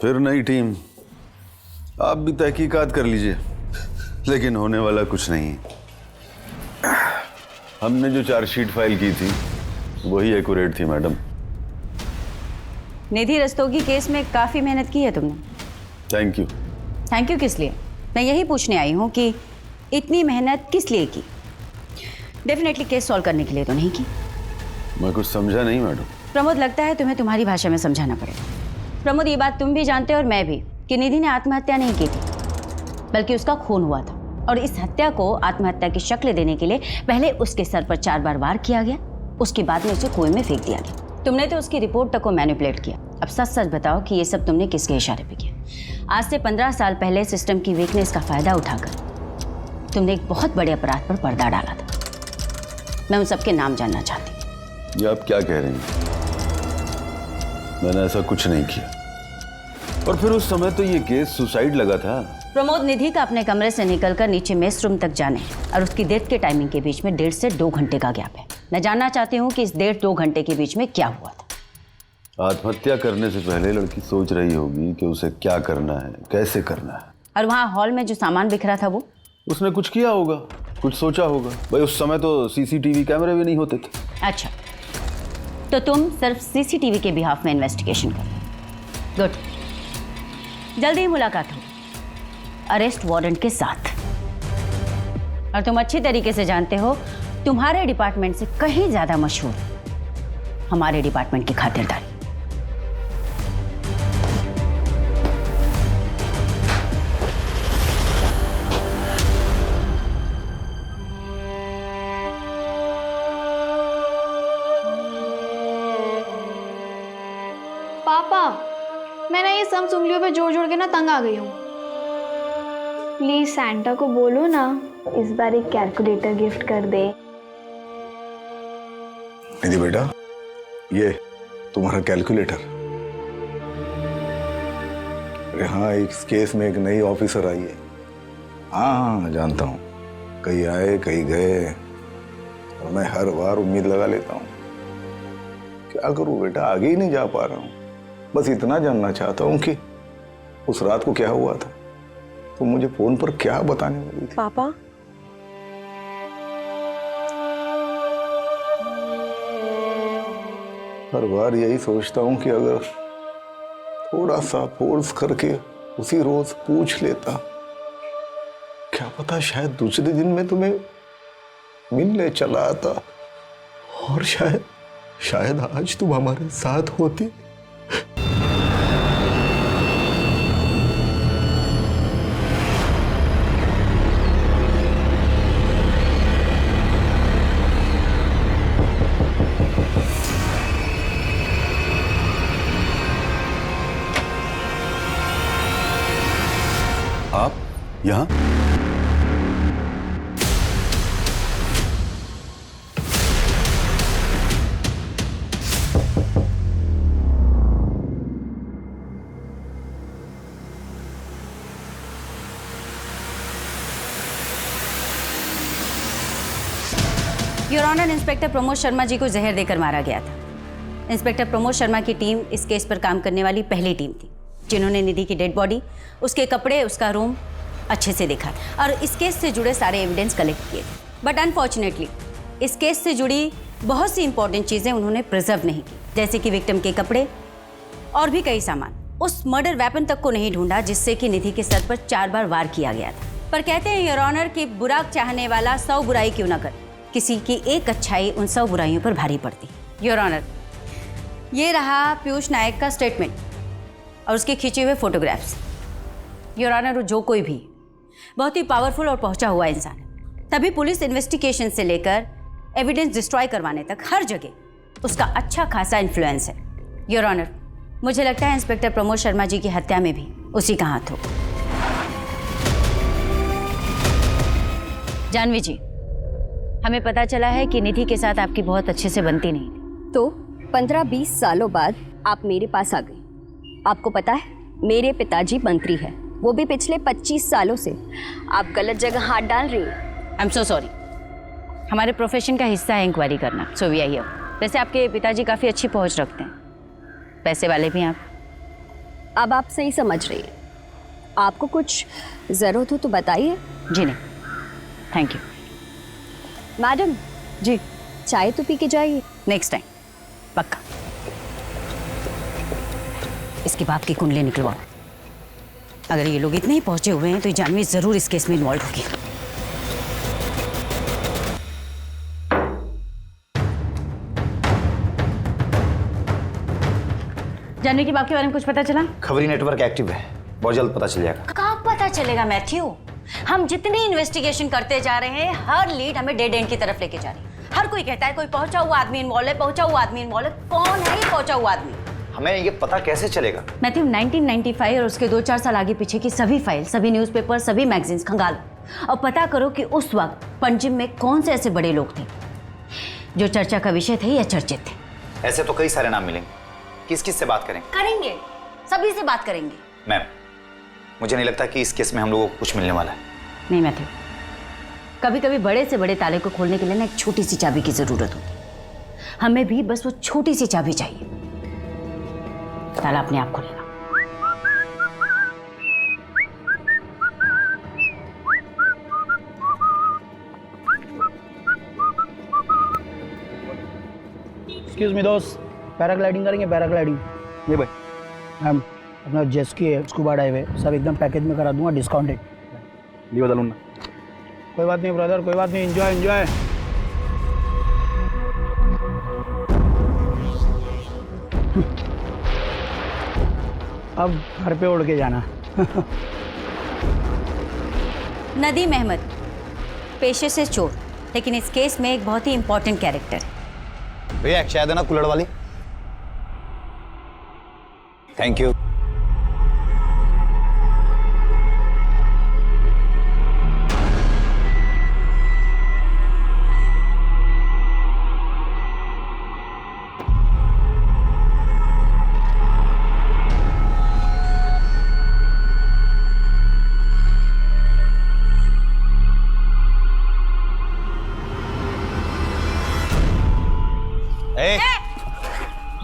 S16: फिर नई टीम, आप भी तहकीकात कर लीजिए, लेकिन होने वाला कुछ नहीं है। हमने जो चार्जशीट फाइल की थी वही एक्यूरेट थी मैडम।
S3: निधि रस्तोगी केस में काफ़ी मेहनत की है तुमने।
S16: Thank you.
S3: थैंक यू किस लिए? मैं यही पूछने आई हूँ कि इतनी मेहनत किस लिए की? डेफिनेटली केस सॉल्व करने के लिए तो नहीं की।
S16: मैं कुछ समझा नहीं मैडम।
S3: प्रमोद, लगता है तुम्हें तुम्हारी भाषा में समझाना पड़ेगा। प्रमोद, ये बात तुम भी जानते हो और मैं भी कि निधि ने आत्महत्या नहीं की थी, बल्कि उसका खून हुआ था, और इस हत्या को आत्महत्या की शक्ल देने के लिए पहले उसके सर पर 4 बार वार किया गया, उसके बाद में उसे कुएं में फेंक दिया गया। तुमने तो उसकी रिपोर्ट तक को मैनिपुलेट किया। अब सच सच बताओ कि ये सब तुमने किसके इशारे पे किया? आज से 15 साल पहले सिस्टम की वीकनेस का फायदा उठाकर तुमने एक बहुत बड़े अपराध पर पर्दा डाला था। मैं उन सबके नाम जानना चाहती हूँ।
S16: ये आप क्या कह रही हैं? मैंने ऐसा कुछ नहीं किया, और फिर उस समय तो ये केस सुसाइड लगा था।
S3: प्रमोद, निधि का अपने कमरे से निकलकर नीचे मेस रूम तक जाने और उसकी डेथ के टाइमिंग के बीच में 1.5 से 2 घंटे का गैप है। मैं जानना चाहती हूँ कि इस 1.5-2 घंटे के बीच में क्या हुआ था।
S16: आत्महत्या करने से पहले लड़की सोच रही होगी कि उसे क्या करना है, कैसे करना है।
S3: और वहाँ हॉल में जो सामान बिखरा था वो?
S16: उसने कुछ किया होगा, कुछ सोचा होगा। भाई उस समय तो सीसीटीवी कैमरे भी नहीं होते थे।
S3: अच्छा, तो तुम सिर्फ सीसीटीवी के बिहाफ में इन्वेस्टिगेशन करो। गुड, जल्दी ही मुलाकात हो अरेस्ट वारंट के साथ। और तुम अच्छी तरीके से जानते हो तुम्हारे डिपार्टमेंट से कहीं ज्यादा मशहूर हमारे डिपार्टमेंट की खातिरदारी।
S5: पापा, मैं ना ये सब उंगलियों पे जोड़ जोड़ के ना तंग आ गई हूँ। प्लीज सैंटा को बोलो ना इस बार एक कैलकुलेटर गिफ्ट कर दे।
S4: निधि बेटा, ये तुम्हारा कैलकुलेटर। अरे हाँ, इस केस में एक नई ऑफिसर आई है। हाँ जानता हूँ, कहीं आए कहीं गए, और मैं हर बार उम्मीद लगा लेता हूँ। क्या करूँ बेटा, आगे ही नहीं जा पा रहा हूँ। बस इतना जानना चाहता हूँ कि उस रात को क्या हुआ था, तो मुझे फोन पर क्या बताने वाली थी।
S13: पापा,
S4: हर बार यही सोचता हूँ कि अगर थोड़ा सा फोर्स करके उसी रोज पूछ लेता, क्या पता शायद दूसरे दिन में तुम्हें मिलने चला आता, और शायद आज तुम हमारे साथ होती।
S16: आप यहाँ?
S3: Your honour, inspector Pramod Sharma ji को जहर देकर मारा गया था। इंस्पेक्टर प्रमोद शर्मा की टीम इस केस पर काम करने वाली पहली टीम थी जिन्होंने निधि की डेड बॉडी, उसके कपड़े, उसका रूम अच्छे से देखा और इस केस से जुड़े सारे एविडेंस कलेक्ट किए थे। बट अनफॉर्चुनेटली इस केस से जुड़ी बहुत सी इंपॉर्टेंट चीज़ें उन्होंने प्रिजर्व नहीं की, जैसे कि विक्टिम के कपड़े और भी कई सामान। उस मर्डर वेपन तक को नहीं ढूंढा जिससे कि निधि के सर पर 4 बार वार किया गया था। पर कहते हैं योर ऑनर कि बुरा चाहने वाला 100 बुराई क्यों ना करे, किसी की एक अच्छाई उन 100 बुराइयों पर भारी पड़ती। योर ऑनर, ये रहा पीयूष नायक का स्टेटमेंट और उसके खींचे हुए फोटोग्राफ्स। योर ऑनर, जो कोई भी बहुत ही पावरफुल और पहुंचा हुआ इंसान है, तभी पुलिस इन्वेस्टिगेशन से लेकर एविडेंस डिस्ट्रॉय करवाने तक हर जगह उसका अच्छा खासा इन्फ्लुएंस है। योर ऑनर, मुझे लगता है इंस्पेक्टर प्रमोद शर्मा जी की हत्या में भी उसी का हाथ हो। जानवी जी, हमें पता चला है कि निधि के साथ आपकी बहुत अच्छे से बनती नहीं थी।
S14: तो 15-20 सालों बाद आप मेरे पास आ गई। आपको पता है मेरे पिताजी मंत्री हैं, वो भी पिछले 25 सालों से। आप गलत जगह हाथ डाल रही हैं।
S3: आई एम सो सॉरी, हमारे प्रोफेशन का हिस्सा है इंक्वायरी करना, सो वी आर हियर। वैसे आपके पिताजी काफ़ी अच्छी पहुंच रखते हैं, पैसे वाले भी आप।
S14: अब आप सही समझ रही हैं। आपको कुछ ज़रूरत हो तो बताइए।
S3: जी नहीं, थैंक यू।
S14: मैडम जी, चाय तो पी के जाइए।
S3: नेक्स्ट टाइम पक्का। इसके बाप की कुंडली निकलवाओ। अगर ये लोग इतने ही पहुंचे हुए हैं तो ये जानवी जरूर इस केस में इन्वॉल्व होगी। जानवी के बाप के बारे में कुछ पता चला?
S17: खबरी नेटवर्क एक्टिव है, बहुत जल्द पता चल जाएगा।
S3: कहाँ पता चलेगा मैथ्यू? हम जितनी इन्वेस्टिगेशन करते जा रहे हैं, हर लीड हमें डेड एंड की तरफ लेके जा रही है। हर कोई कहता है कोई पहुंचा हुआ आदमी इन्वॉल्व है, पहुंचा हुआ आदमी इन्वॉल्व है। कौन है ये पहुंचा हुआ आदमी?
S17: हमें ये पता कैसे चलेगा?
S3: मैथ्यू, 1995 और उसके 2-4 साल आगे पीछे की सभी फाइल, सभी न्यूज़पेपर, सभी मैगजीन्स खंगालो और पता करो कि उस वक्त पंजिम में कौन से ऐसे बड़े लोग थे जो चर्चा का विषय थे या चर्चित थे।
S17: ऐसे तो कई सारे नाम मिलेंगे, किस किस से बात करेंगे?
S3: करेंगे, सभी से बात करेंगे।
S17: मैम, मुझे नहीं लगता कि इस केस में हम लोगों को कुछ मिलने वाला है।
S3: नहीं मैथ्यू, कभी कभी बड़े से बड़े ताले को खोलने के लिए ना एक छोटी सी चाबी की जरूरत होती है। हमें भी बस वो छोटी सी चाबी चाहिए, ताला अपने आप खुलेगा।
S7: एक्सक्यूज मी दोस्त, पैराग्लाइडिंग करेंगे? पैराग्लाइडिंग ये भाई मैम, अपना जेस्की है, स्कूबा डाइव है, सब एकदम पैकेज में करा दूंगा, डिस्काउंटेड।
S17: ये बता लूँ ना।
S7: कोई बात नहीं ब्रदर, कोई बात नहीं, एंजॉय एंजॉय। अब घर पे उड़ के जाना।
S3: नदीम अहमद पेशे से चोर, लेकिन इस केस में एक बहुत ही इंपॉर्टेंट कैरेक्टर है।
S17: भैया एक चाय देना कुल्हड़ वाली। Thank you.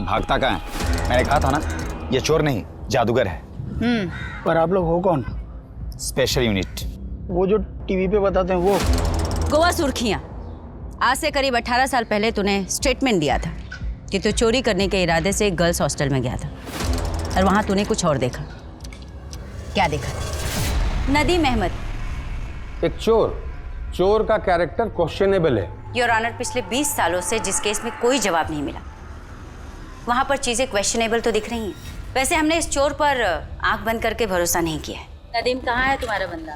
S17: भागता कहाँ है? मैंने कहा था ना ये चोर नहीं जादूगर है।
S7: पर आप लोग हो कौन?
S17: Special unit.
S7: वो जो टीवी पे बताते हैं वो?
S3: गोवा सुर्खियां। आज से करीब 18 साल पहले तूने स्टेटमेंट दिया था कि तू चोरी करने के इरादे से एक गर्ल्स हॉस्टल में गया था और वहां तूने कुछ और देखा। क्या देखा? नदीम अहमद
S2: एक चोर का कैरेक्टर क्वेश्चनेबल है।
S3: योर ऑनर, पिछले 20 सालों से जिस केस में कोई जवाब नहीं मिला वहां पर चीजें क्वेश्चनेबल तो दिख रही हैं। वैसे हमने इस चोर पर आंख बंद करके भरोसा नहीं किया है। नदीम, कहाँ है तुम्हारा बंदा?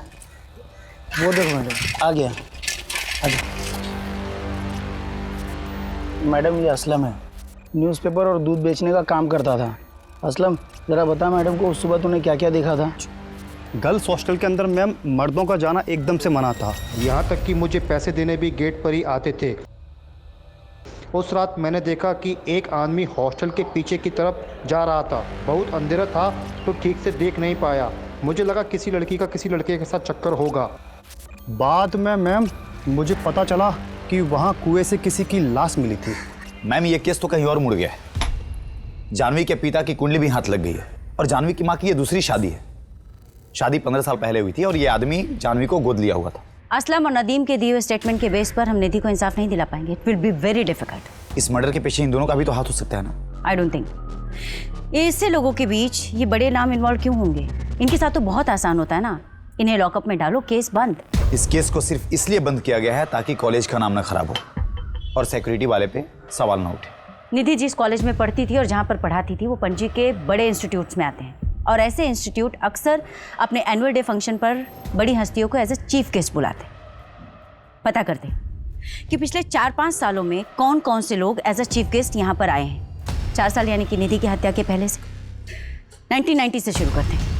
S7: वो देखो मैडम, आ गया। मैडम ये असलम है, न्यूज़पेपर और दूध बेचने का काम करता था। असलम जरा बता मैडम को उस सुबह तूने क्या क्या देखा था?
S19: गर्ल्स हॉस्टल के अंदर मैम मर्दों का जाना एकदम से मना था।
S20: यहाँ तक कि मुझे पैसे देने भी गेट पर ही आते थे। उस रात मैंने देखा कि एक आदमी हॉस्टल के पीछे की तरफ जा रहा था। बहुत अंधेरा था तो ठीक से देख नहीं पाया। मुझे लगा किसी लड़की का किसी लड़के के साथ चक्कर होगा।
S19: बाद में मैम मुझे पता चला कि वहाँ कुएं से किसी की लाश मिली थी।
S17: मैम ये केस तो कहीं और मुड़ गया है। जानवी के पिता की कुंडली भी हाथ लग गई है और जानवी की माँ की ये दूसरी शादी है। शादी 15 साल पहले हुई थी और ये आदमी जानवी को गोद लिया हुआ था।
S3: असलम और नदीम के दिए हुए स्टेटमेंट के बेस पर हम निधि को इंसाफ नहीं दिला पाएंगे। It will be very difficult.
S17: इस मर्डर के पीछे इन दोनों का भी तो हाथ हो सकता है ना?
S3: I don't think. ऐसे लोगों के बीच ये बड़े नाम इन्वॉल्व क्यों होंगे? इनके साथ तो बहुत आसान होता है ना, इन्हें लॉकअप में डालो, केस बंद।
S17: इस केस को सिर्फ इसलिए बंद किया गया है ताकि कॉलेज का नाम ना खराब हो और सिक्योरिटी वाले पे सवाल ना उठे।
S3: निधि जिस कॉलेज में पढ़ती थी और जहाँ पर पढ़ाती थी वो पणजी के बड़े इंस्टीट्यूट्स में आते हैं और ऐसे इंस्टीट्यूट अक्सर अपने एनुअल डे फंक्शन पर बड़ी हस्तियों को एज ए चीफ गेस्ट बुलाते हैं। पता करते कि पिछले 4-5 सालों में कौन कौन से लोग एज अ चीफ गेस्ट यहाँ पर आए हैं। 4 साल यानी कि निधि की हत्या के पहले से। 1990 से शुरू करते हैं।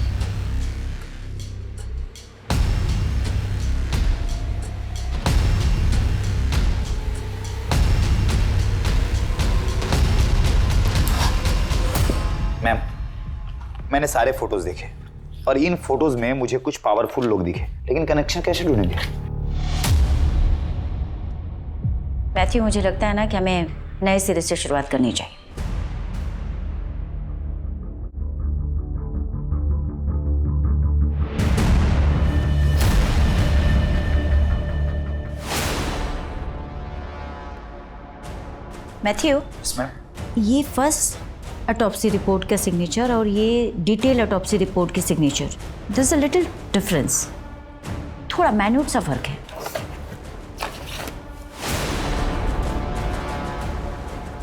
S17: मैम मैंने सारे फोटोज देखे और इन फोटोज में मुझे कुछ पावरफुल लोग दिखे, लेकिन कनेक्शन कैसे ढूंढेंगे?
S3: मैथ्यू, मुझे लगता है ना कि हमें नए सिरे से शुरुआत करनी चाहिए। मैथ्यू, ये फर्स्ट ऑटोप्सी रिपोर्ट का सिग्नेचर और ये डिटेल ऑटोप्सी रिपोर्ट की signature, there is a little difference. थोड़ा मैन्यूट सा फर्क है।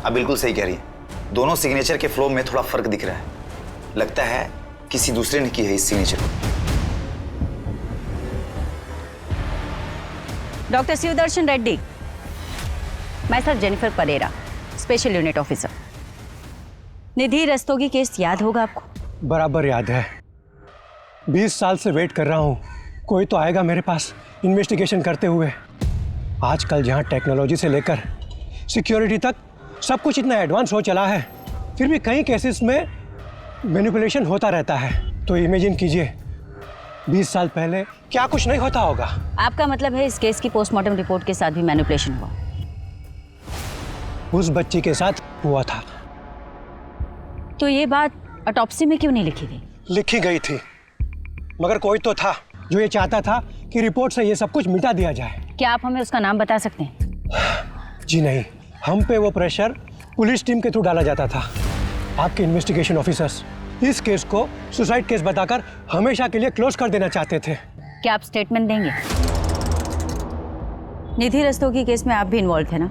S17: आप बिल्कुल सही कह रही हैं। दोनों सिग्नेचर के फ्लो में थोड़ा फर्क दिख रहा है। लगता है किसी दूसरे ने की है इस सिग्नेचर को।
S3: डॉक्टर शिवदर्शन रेड्डी, मैं sir Jennifer Pereira, special unit officer. Nidhi Rastogi case याद होगा आपको?
S18: बराबर याद है। 20 साल से वेट कर रहा हूँ, कोई तो आएगा मेरे पास इन्वेस्टिगेशन करते हुए। आजकल जहाँ टेक्नोलॉजी से लेकर सिक्योरिटी तक सब कुछ इतना एडवांस हो चला है, फिर भी कई केसेस में मैनिपुलेशन होता रहता है। तो इमेजिन कीजिए 20 साल पहले क्या कुछ नहीं होता होगा।
S3: आपका मतलब है इस केस की पोस्टमार्टम रिपोर्ट के साथ भी मैनिपुलेशन हुआ?
S18: उस बच्ची के साथ हुआ था।
S3: तो ये बात ऑटोप्सी में क्यों नहीं लिखी गई?
S18: लिखी गई थी, मगर कोई तो था जो ये चाहता था कि रिपोर्ट से ये सब कुछ मिटा दिया जाए।
S3: क्या आप हमें उसका नाम बता सकते हैं?
S18: जी नहीं, हम पे वो प्रेशर पुलिस टीम के थ्रू डाला जाता था। आपके इन्वेस्टिगेशन ऑफिसर्स इस केस को सुसाइड केस बताकर हमेशा के लिए क्लोज कर देना चाहते थे।
S3: क्या आप स्टेटमेंट देंगे? निधि रस्तोगी केस में आप भी इन्वॉल्व थे ना?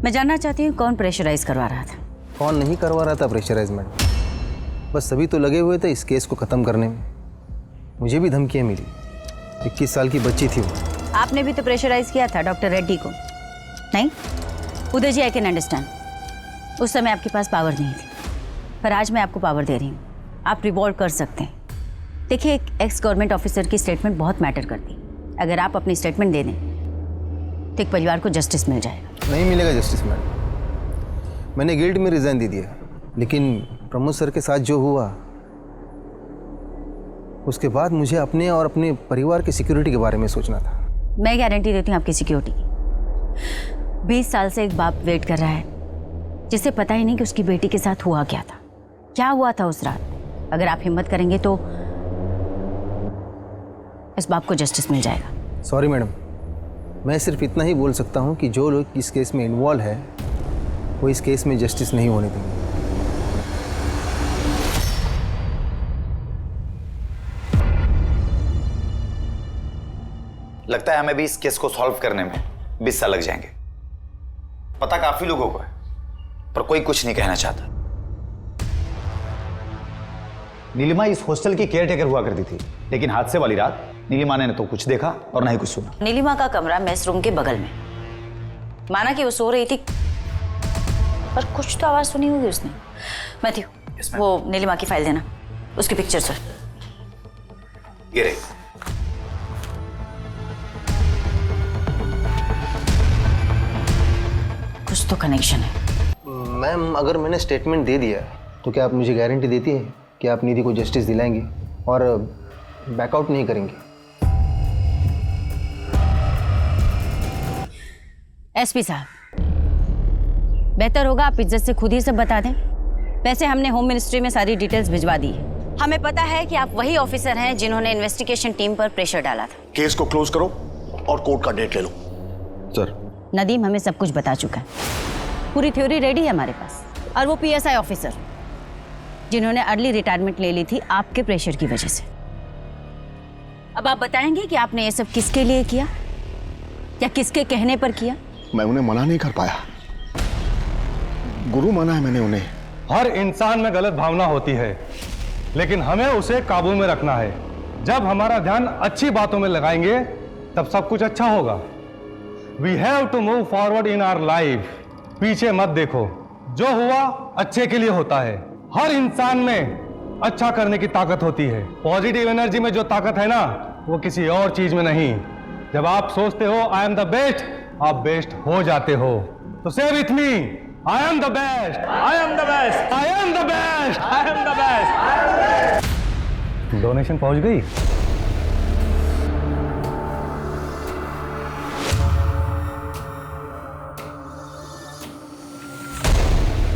S3: मैं जानना चाहती हूँ कौन प्रेशराइज करवा रहा था।
S21: कौन नहीं करवा रहा था प्रेशराइजमेंट, बस सभी तो लगे हुए थे इस केस को ख़त्म करने में। मुझे भी धमकियाँ मिली, 21 साल की बच्ची थी वो।
S3: आपने भी तो प्रेशराइज किया था डॉक्टर रेड्डी को, नहीं? उदय जी, आई कैन अंडरस्टैंड। उस समय आपके पास पावर नहीं थी, पर आज मैं आपको पावर दे रही हूँ। आप रिवॉल्व कर सकते हैं। देखिए, एक एक्स गवर्नमेंट ऑफिसर की स्टेटमेंट बहुत मैटर करती है। अगर आप अपनी स्टेटमेंट दे दें तो एक परिवार को जस्टिस मिल जाएगा।
S21: नहीं मिलेगा जस्टिस मैडम। मैंने गिल्ड में रिज़ाइन दे दिया, लेकिन प्रमोद सर के साथ जो हुआ उसके बाद मुझे अपने और अपने परिवार की सिक्योरिटी के बारे में सोचना था।
S3: मैं गारंटी देती हूँ आपकी सिक्योरिटी की। 20 साल से एक बाप वेट कर रहा है जिसे पता ही नहीं कि उसकी बेटी के साथ हुआ क्या था, क्या हुआ था उस रात। अगर आप हिम्मत करेंगे तो इस बाप को जस्टिस मिल जाएगा।
S21: सॉरी मैडम, मैं सिर्फ इतना ही बोल सकता हूँ कि जो लोग इस केस में इन्वॉल्व है वो इस केस में जस्टिस नहीं होने देंगे।
S17: लगता है हमें भी इस केस को सॉल्व करने में 20 साल लग जाएंगे। पता काफी लोगों को है, पर कोई कुछ नहीं कहना चाहता। नीलिमा इस हॉस्टल की केयरटेकर हुआ करती थी, लेकिन हादसे वाली रात नीलिमा ने तो कुछ देखा और ना ही कुछ सुना।
S3: नीलिमा का कमरा मेस रूम के बगल में, माना कि वो सो रही थी, पर कुछ तो आवाज सुनी होगी उसने। मैथ्यू, वो नीलिमा की फाइल देना, उसकी पिक्चर सर।
S17: ये रही।
S3: कुछ तो कनेक्शन है।
S21: मैम, अगर मैंने स्टेटमेंट दे दिया तो क्या आप मुझे गारंटी देती है कि आप निधि को जस्टिस दिलाएंगे और बैकआउट नहीं करेंगे?
S3: एसपी साहब, बेहतर होगा आप इज्जत से खुद ही सब बता दें। वैसे हमने होम मिनिस्ट्री में सारी डिटेल्स भिजवा दी है। हमें पता है कि आप वही ऑफिसर हैं जिन्होंने इन्वेस्टिगेशन टीम पर प्रेशर डाला था।
S11: केस को क्लोज करो और कोर्ट का डेट ले लो।
S16: सर,
S3: नदीम हमें सब कुछ बता चुका है, पूरी थ्योरी रेडी है हमारे पास। और वो पीएसआई ऑफिसर जिन्होंने अर्ली रिटायरमेंट ले ली थी आपके प्रेशर की वजह से। अब आप बताएंगे कि आपने ये सब किसके लिए किया या किसके कहने पर किया?
S11: मैं उन्हें मना नहीं कर पाया, गुरु माना है मैंने उन्हें।
S22: हर इंसान में गलत भावना होती है, लेकिन हमें उसे काबू में रखना है। जब हमारा ध्यान अच्छी बातों में लगाएंगे तब सब कुछ अच्छा होगा। We have to move forward in our life. पीछे मत देखो, जो हुआ अच्छे के लिए होता है। हर इंसान में अच्छा करने की ताकत होती है। पॉजिटिव एनर्जी में जो ताकत है ना, वो किसी और चीज में नहीं। जब आप सोचते हो आई एम द बेस्ट, आप बेस्ट हो जाते हो। तो से with me, I am the best, I am the best, I am the best, I am the best. Donation पहुंच गई?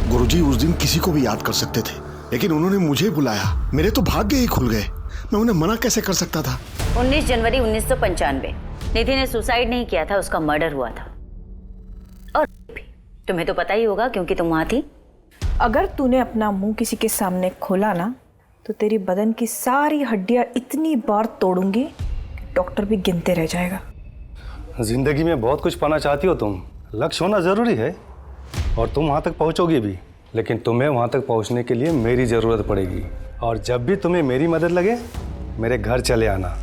S11: गुरुजी उस दिन किसी को भी याद कर सकते थे, लेकिन उन्होंने मुझे बुलाया। मेरे तो भाग्य ही खुल गए। मैं उन्हें मना कैसे कर सकता था?
S3: 19 जनवरी 1995 निधि ने सुसाइड नहीं किया था, उसका मर्डर हुआ था। और तुम्हें तो पता ही होगा क्योंकि तुम वहां थी।
S13: अगर तूने अपना मुंह किसी के सामने खोला ना, तो तेरी बदन की सारी हड्डियां इतनी बार तोड़ूंगी कि डॉक्टर भी गिनते रह जाएगा।
S22: जिंदगी में बहुत कुछ पाना चाहती हो तुम। लक्ष्य होना जरूरी है और तुम वहां तक पहुंचोगी भी, लेकिन तुम्हें वहां तक पहुंचने के लिए मेरी जरूरत पड़ेगी। और जब भी तुम्हें मेरी मदद लगे, मेरे घर चले आना,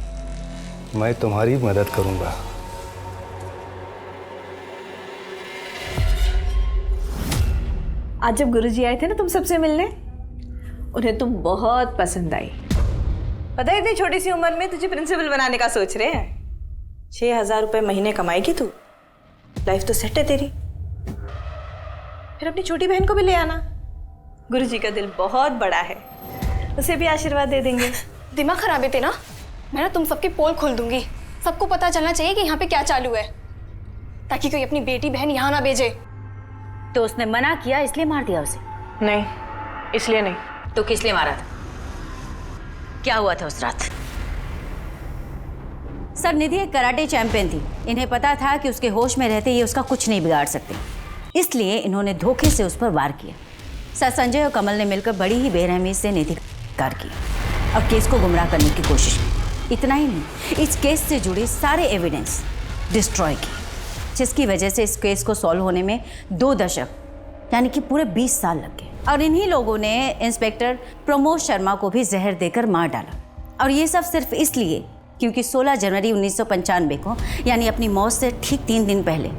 S22: मैं तुम्हारी मदद करूंगा।
S13: आज जब गुरुजी आए थे ना तुम सबसे मिलने, उन्हें तुम बहुत पसंद आई। पता है इतनी छोटी सी उम्र में तुझे प्रिंसिपल बनाने का सोच रहे हैं। 6,000 रुपए महीने कमाएगी तू, लाइफ तो सेट है तेरी। फिर अपनी छोटी बहन को भी ले आना, गुरुजी का दिल बहुत बड़ा है, उसे भी आशीर्वाद दे देंगे।
S5: दिमाग खराब है तेरा, मैं ना तुम सबकी पोल खोल दूंगी। सबको पता चलना चाहिए कि यहाँ पे क्या चालू है, ताकि कोई अपनी बेटी बहन यहाँ ना भेजे।
S3: तो उसने मना किया इसलिए मार दिया उसे?
S13: नहीं, इसलिए नहीं।
S3: तो किस लिए मारा था? क्या हुआ था उस रात? सर, निधि एक कराटे चैंपियन थी। इन्हें पता था कि उसके होश में रहते ये उसका कुछ नहीं बिगाड़ सकते, इसलिए इन्होंने धोखे से उस पर वार किया। सर, संजय और कमल ने मिलकर बड़ी ही बेरहमी से निधि का कार किया और केस को गुमराह करने की कोशिश की। इतना ही नहीं, इस केस से जुड़े सारे एविडेंस डिस्ट्रॉय किए, जिसकी वजह से इस केस को सॉल्व होने में 2 दशक यानी कि पूरे 20 साल लग गए। और इन्हीं लोगों ने इंस्पेक्टर प्रमोद शर्मा को भी जहर देकर मार डाला। और ये सब सिर्फ इसलिए क्योंकि 16 जनवरी 1995 को यानी अपनी मौत से ठीक 3 दिन पहले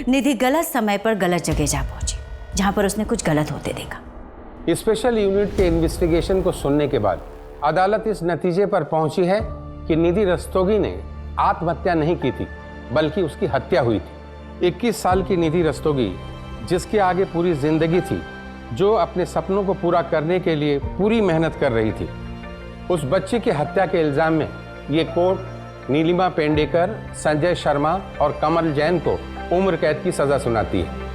S3: निधि गलत समय पर गलत जगह जा पहुंची, जहां पर उसने कुछ गलत होते देखा।
S2: स्पेशल यूनिट के इन्वेस्टिगेशन को सुनने के बाद अदालत इस नतीजे पर पहुंची है कि निधि रस्तोगी ने आत्महत्या नहीं की थी, बल्कि उसकी हत्या हुई थी। 21 साल की निधि रस्तोगी, जिसके आगे पूरी जिंदगी थी, जो अपने सपनों को पूरा करने के लिए पूरी मेहनत कर रही थी, उस बच्चे की हत्या के इल्जाम में ये कोर्ट नीलिमा पेंडेकर, संजय शर्मा और कमल जैन को उम्र कैद की सजा सुनाती है।